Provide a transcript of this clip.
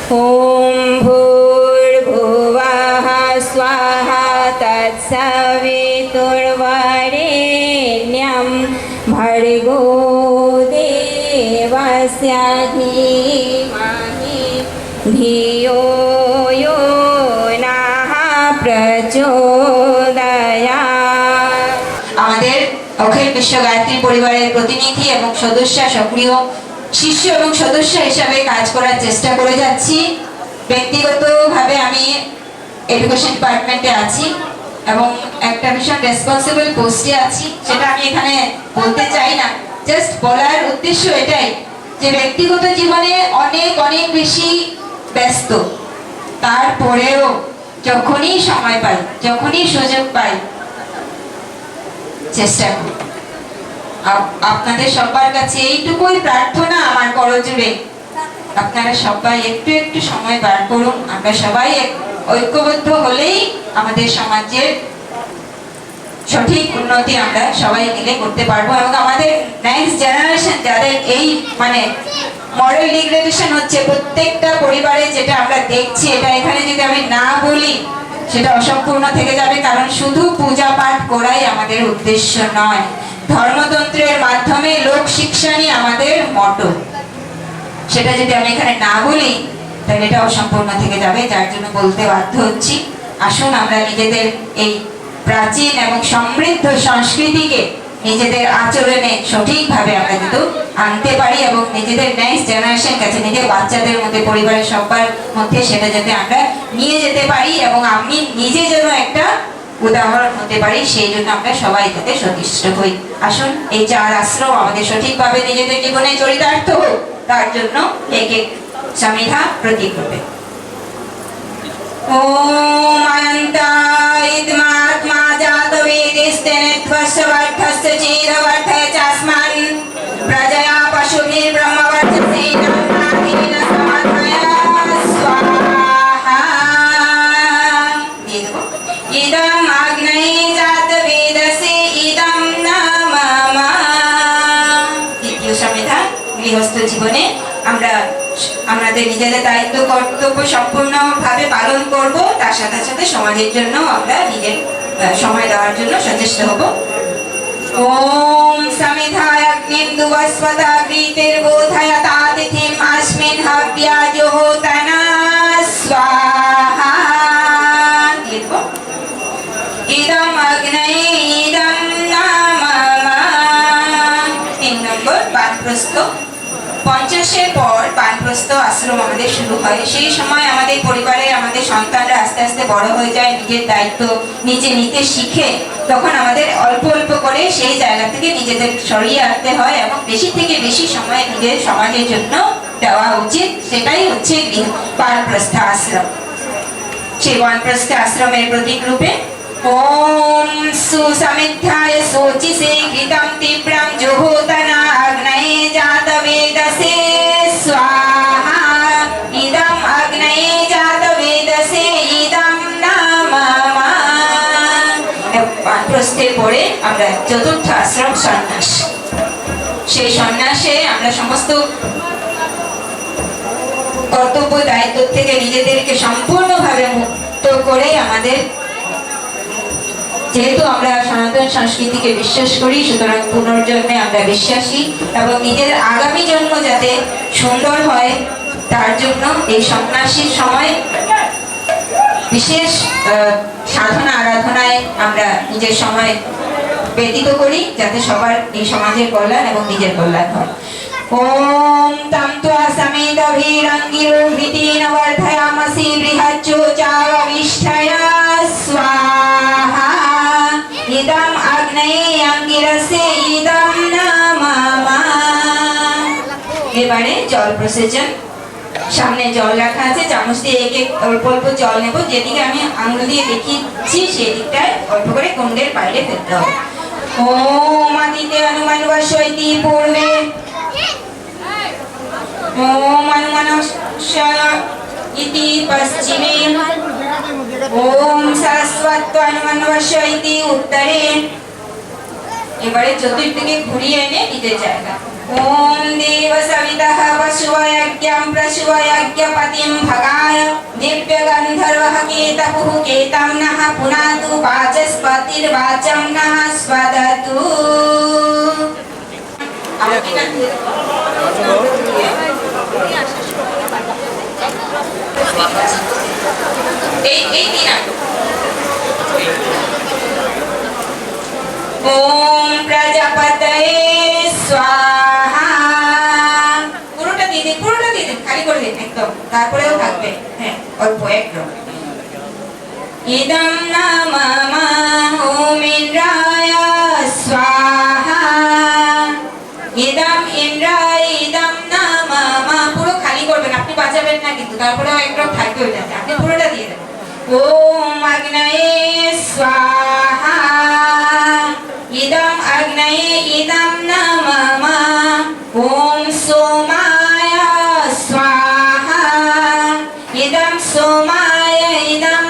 ॐ भूर्भुवः स्वाहा तत्सवितुर्वरेण्यं भर्गो देवस्य धीमहि धियो यो नः प्रचोदयात्। আমাদের অখিল বিশ্ব গায়ত্রী পরিবারের প্রতিনিধি এবং সদস্য, সক্রিয় শিষ্য এবং সদস্য হিসাবে কাজ করার চেষ্টা করে যাচ্ছি। ব্যক্তিগতভাবে আমি এডুকেশন ডিপার্টমেন্টে আছি এবং একটা ভীষণ রেসপন্সিবল পোস্টে আছি, সেটা আমি এখানে বলতে চাই না। জাস্ট বলার উদ্দেশ্য এটাই যে ব্যক্তিগত জীবনে অনেক অনেক বেশি ব্যস্ত, তারপরেও যখনই সময় পাই, যখনই সুযোগ পাই, চেষ্টা করি। আপনাদের সবার কাছে এইটুকুই প্রার্থনা আমার করজোড়ে, আপনারা সবাই একটু একটু সময় বার করুন। আমরা সবাই ঐক্যবদ্ধ হলেই আমাদের সমাজের সঠিক উন্নতি আমরা সবাই মিলে করতে পারবো এবং আমাদের নেক্সট জেনারেশন যাদের এই মরাল ডিগ্রেডেশন হচ্ছে প্রত্যেকটা পরিবারে, যেটা আমরা দেখছি, এটা এখানে যদি আমি না বলি সেটা অসম্পূর্ণ থেকে যাবে। কারণ শুধু পূজা পাঠ করাই আমাদের উদ্দেশ্য নয়, ধর্মতন্ত্রের মাধ্যমে লোক শিক্ষাই আমাদের মটো। সেটা যদি আমি এখানে না বলি তাহলে এটা অসম্পূর্ণ থেকে যাবে, যার জন্য বলতে বাধ্য হচ্ছি। আসুন আমরা নিজেদের এই প্রাচীন এবং সমৃদ্ধ সংস্কৃতিকে নিজেদের আচরণে সঠিকভাবে আমরা কিন্তু আনতে পারি এবং নিজেদের নেক্সট জেনারেশন কাছে, নিজের বাচ্চাদের মধ্যে, পরিবারের সবার মধ্যে সেটা যাতে আমরা নিয়ে যেতে পারি এবং আমি নিজে যেন একটা উদাহরণ হতে পারি, সেই জন্য আমরা সবাই যাতে সচেষ্ট হই। আসুন এই 4 আশ্রম আমাদের সঠিকভাবে নিজেদের জীবনে চরিতার্থ হোক, তার জন্য এক এক সমিধা প্রতীক রূপে ওম অনন্তাইদ্মাত্মা জাতবেদিস্তেনেত্বস্য বর্ধস্য চিরবর্ধয় চাস্মান প্রজয়া পশুভির ব্রহ্মবর্ধসেন নামেন সমাধয়া স্বাহা। ইদম আগ্নেয়ে জাতবেদসে ইদম নামা। দ্বিতীয় সমিধা, গৃহস্থ জীবনে আমরা আমাদের নিজেদের দায়িত্ব কর্তব্য সম্পূর্ণভাবে পালন করব, তার সাথে সাথে সমাজের জন্য আমরা নিজের সময় দেওয়ার জন্য সচেষ্ট হব। ওম সমিধায় অগ্নিম দুবস্বতা গৃতের্বোধায় তাতিথিম अस्मिन् हव्याजुहोतना स्वाहा। ইদম অগ্নয়ে ইদম নামা। 3 নম্বর বানপ্রস্থ। 50-এর পর বানপ্রস্থ আশ্রম আমাদের শুরু হয়। সেই সময় আমাদের পরিবারে আমাদের সন্তানরা আস্তে আস্তে বড় হয়ে যায়, নিজের দায়িত্ব নিজে নিতে শিখে। তখন আমাদের অল্প অল্প করে সেই জায়গা থেকে নিজেদের সরিয়ে আনতে হয় এবং বেশি থেকে বেশি সময় নিজের সমাজের জন্য দেওয়া উচিত। সেটাই হচ্ছে বানপ্রস্থ আশ্রম। সেই বানপ্রস্থ আশ্রমের প্রতীক রূপে ওম সুসমিধ্যায় শোচিসে কৃতম তীব্রম জুহোতনা অগ্নয়ে জাতবেদসে স্বাহা। ইদম অগ্নয়ে জাতবেদসে ইদম নামা। বানপ্রস্থের পরে আমরা চতুর্থ আশ্রম সন্ন্যাস। সেই সন্ন্যাসে আমরা সমস্ত কর্তব্য দায়িত্ব থেকে নিজেদেরকে সম্পূর্ণভাবে মুক্ত করে, আমাদের যেহেতু আমরা সনাতন সংস্কৃতিকে বিশ্বাস করি, সুতরাং পুনর্জন্মে আমরা বিশ্বাসী এবং নিজের আগামী জন্ম যাতে সুন্দর হয় তার জন্য এই সন্ন্যাসীর সময় বিশেষ সাধনা আরাধনায় আমরা নিজের সময় ব্যতীত করি, যাতে সবার এই সমাজের কল্যাণ এবং নিজের কল্যাণ হয়। ওম তম ত্বা সমেদভিরঙ্গিরো ভীতিন বর্ধয়ামসি বৃহচ্চোচাবিষ্ঠয়া স্বাহা। ইদম আগ্নেয়ে অঙ্গিরসে ইদম নামা। এবারে জল প্রসেচন। সামনে জল রাখা আছে, চামচ দিয়ে এক এক অল্প অল্প জল নেব। যেদিকে আমি আঙুল দিয়ে দেখিয়েছি সেই দিকটায় অল্প করে কুণ্ডের বাইরে ফেলতে হবে। ওম আদিতে অনুমানবশৈতি পূর্বে ওম অনুমানস্য ইতি পশ্চিমে ওম সরস্বত অনুমানবশ্য ইতি উত্তরে। এবারে চতুর্দিকে ঘুরিয়ে এনে নিজের জায়গা। ওম দেব সবিতঃ পশুবয়জ্ঞম প্রশুবয়জ্ঞপতিম ভগ तपुः केतं नः पुनातु वाचस्पतिर्वाचं नः स्वदतु এই দিন ওম প্রজাপতয়ে স্বাহা পুরোটা দিয়ে দিন খালি করে দিন একদম তারপরেও থাকবে হ্যাঁ অল্প একদম ইদম নমঃ ওম ইন্দ্রায় স্বাহা ইদম ইন্দ্রায় ইদম নমঃ পুরো খালি করবেন আপনি বাঁচাবেন না কিন্তু তারপরেও একদম থাকবে ওইটাতে আপনি পুরোটা দিয়ে দেন ওম অগ্নয়ে স্বাহা ইদম অগ্নয়ে ইদম নমঃ ওম সোমায় স্বাহা ইদম সোমায় ইদম